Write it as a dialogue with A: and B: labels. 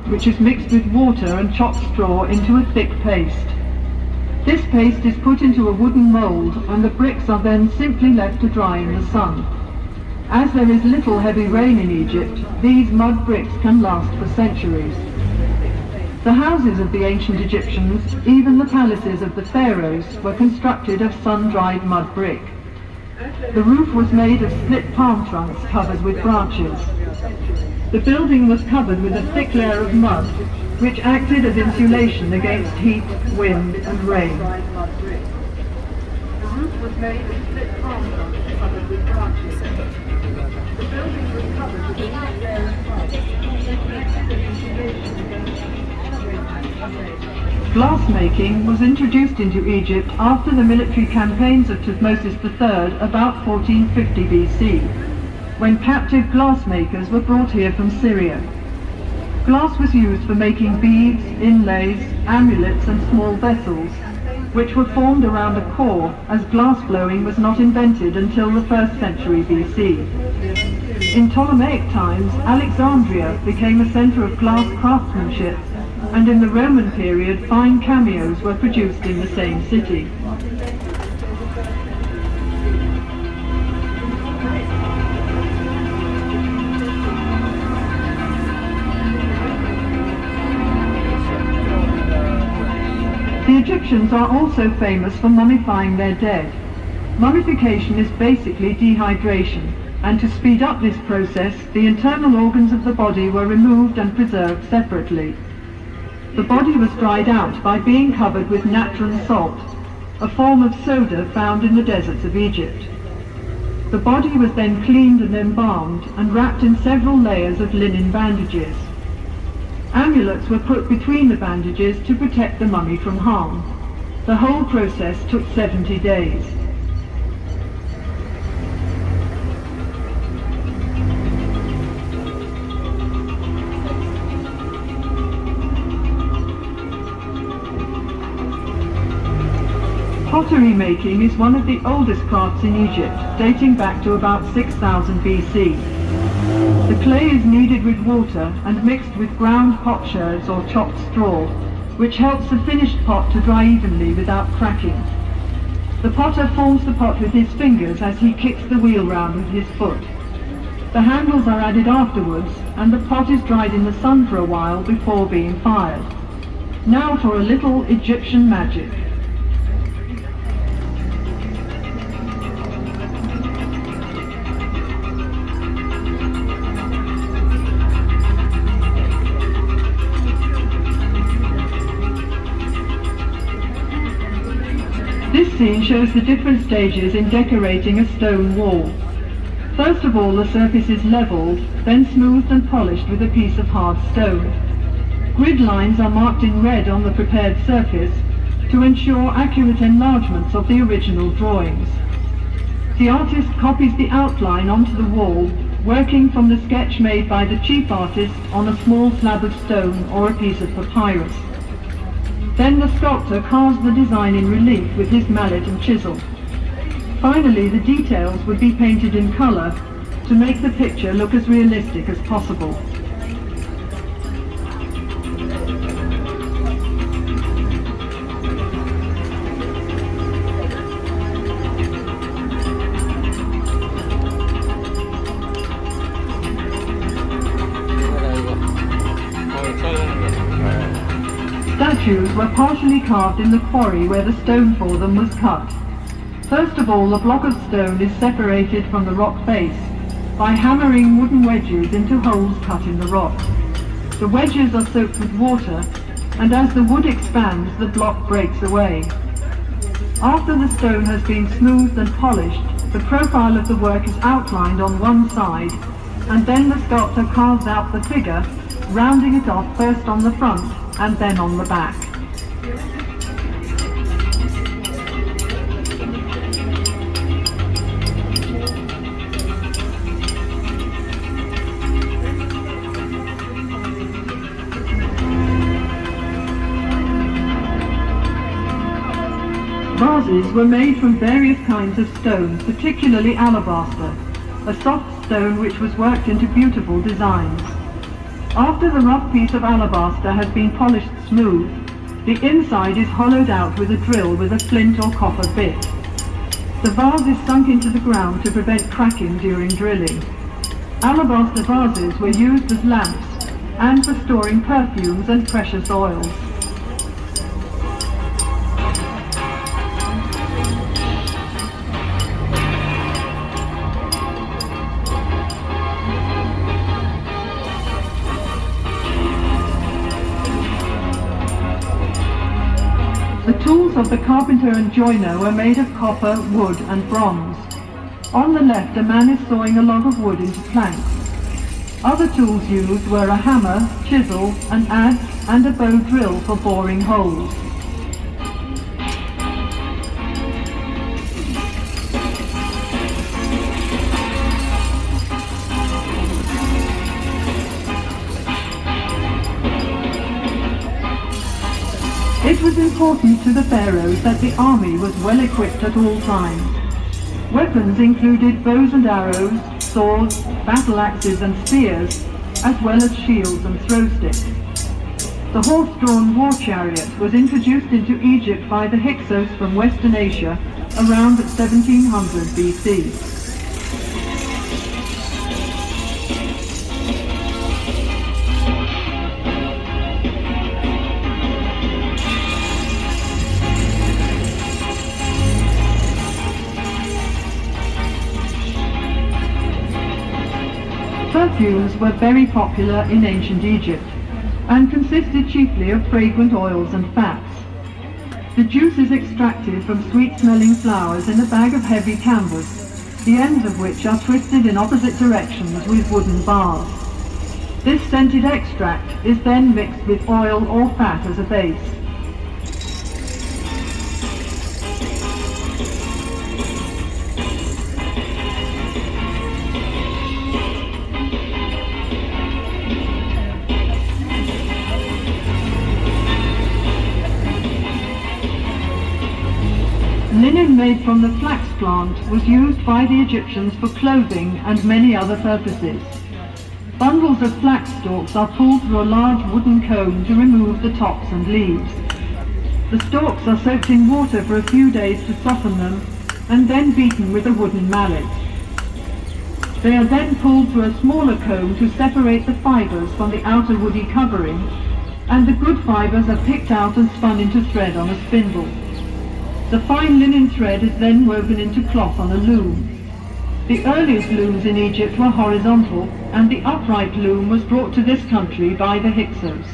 A: which is mixed with water and chopped straw into a thick paste. This paste is put into a wooden mould and the bricks are then simply left to dry in the sun. As there is little heavy rain in Egypt, these mud bricks can last for centuries. The houses of the ancient Egyptians, even the palaces of the pharaohs, were constructed of sun-dried mud brick. The roof was made of split palm trunks covered with branches. The building was covered with a thick layer of mud, which acted as insulation against heat, wind, and rain. The roof was made of split palm trunks covered with branches. The building was covered with a thick layer of mud, which acted as insulation against heat, wind, and rain. Glassmaking was introduced into Egypt after the military campaigns of Thutmose III about 1450 BC, when captive glassmakers were brought here from Syria. Glass was used for making beads, inlays, amulets and small vessels, which were formed around a core, as glass blowing was not invented until the 1st century BC. In Ptolemaic times, Alexandria became a centre of glass craftsmanship, and in the Roman period fine cameos were produced in the same city. The Egyptians are also famous for mummifying their dead. Mummification is basically dehydration, and to speed up this process, the internal organs of the body were removed and preserved separately. The body was dried out by being covered with natron salt, a form of soda found in the deserts of Egypt. The body was then cleaned and embalmed and wrapped in several layers of linen bandages. Amulets were put between the bandages to protect the mummy from harm. The whole process took 70 days. Pottery making is one of the oldest crafts in Egypt, dating back to about 6000 BC. The clay is kneaded with water and mixed with ground potsherds or chopped straw, which helps the finished pot to dry evenly without cracking. The potter forms the pot with his fingers as he kicks the wheel round with his foot. The handles are added afterwards, and the pot is dried in the sun for a while before being fired. Now for a little Egyptian magic. This scene shows the different stages in decorating a stone wall. First of all, the surface is levelled, then smoothed and polished with a piece of hard stone. Grid lines are marked in red on the prepared surface to ensure accurate enlargements of the original drawings. The artist copies the outline onto the wall, working from the sketch made by the chief artist on a small slab of stone or a piece of papyrus. Then the sculptor carves the design in relief with his mallet and chisel. Finally, the details would be painted in colour to make the picture look as realistic as possible. Statues were partially carved in the quarry where the stone for them was cut. First of all, the block of stone is separated from the rock face by hammering wooden wedges into holes cut in the rock. The wedges are soaked with water, and as the wood expands, the block breaks away. After the stone has been smoothed and polished, the profile of the work is outlined on one side, and then the sculptor carves out the figure, rounding it off first on the front and then on the back. Vases were made from various kinds of stone, particularly alabaster, a soft stone which was worked into beautiful designs. After the rough piece of alabaster has been polished smooth, the inside is hollowed out with a drill with a flint or copper bit. The vase is sunk into the ground to prevent cracking during drilling. Alabaster vases were used as lamps and for storing perfumes and precious oils. The tools of the carpenter and joiner were made of copper, wood and bronze. On the left, a man is sawing a log of wood into planks. Other tools used were a hammer, chisel, an adze and a bow drill for boring holes. It was important to the pharaohs that the army was well equipped at all times. Weapons included bows and arrows, swords, battle axes and spears, as well as shields and throw sticks. The horse-drawn war chariot was introduced into Egypt by the Hyksos from Western Asia around 1700 BC. Perfumes were very popular in ancient Egypt and consisted chiefly of fragrant oils and fats. The juice is extracted from sweet-smelling flowers in a bag of heavy canvas, the ends of which are twisted in opposite directions with wooden bars. This scented extract is then mixed with oil or fat as a base. Linen made from the flax plant was used by the Egyptians for clothing and many other purposes. Bundles of flax stalks are pulled through a large wooden comb to remove the tops and leaves. The stalks are soaked in water for a few days to soften them and then beaten with a wooden mallet. They are then pulled through a smaller comb to separate the fibers from the outer woody covering, and the good fibers are picked out and spun into thread on a spindle. The fine linen thread is then woven into cloth on a loom. The earliest looms in Egypt were horizontal, and the upright loom was brought to this country by the Hyksos.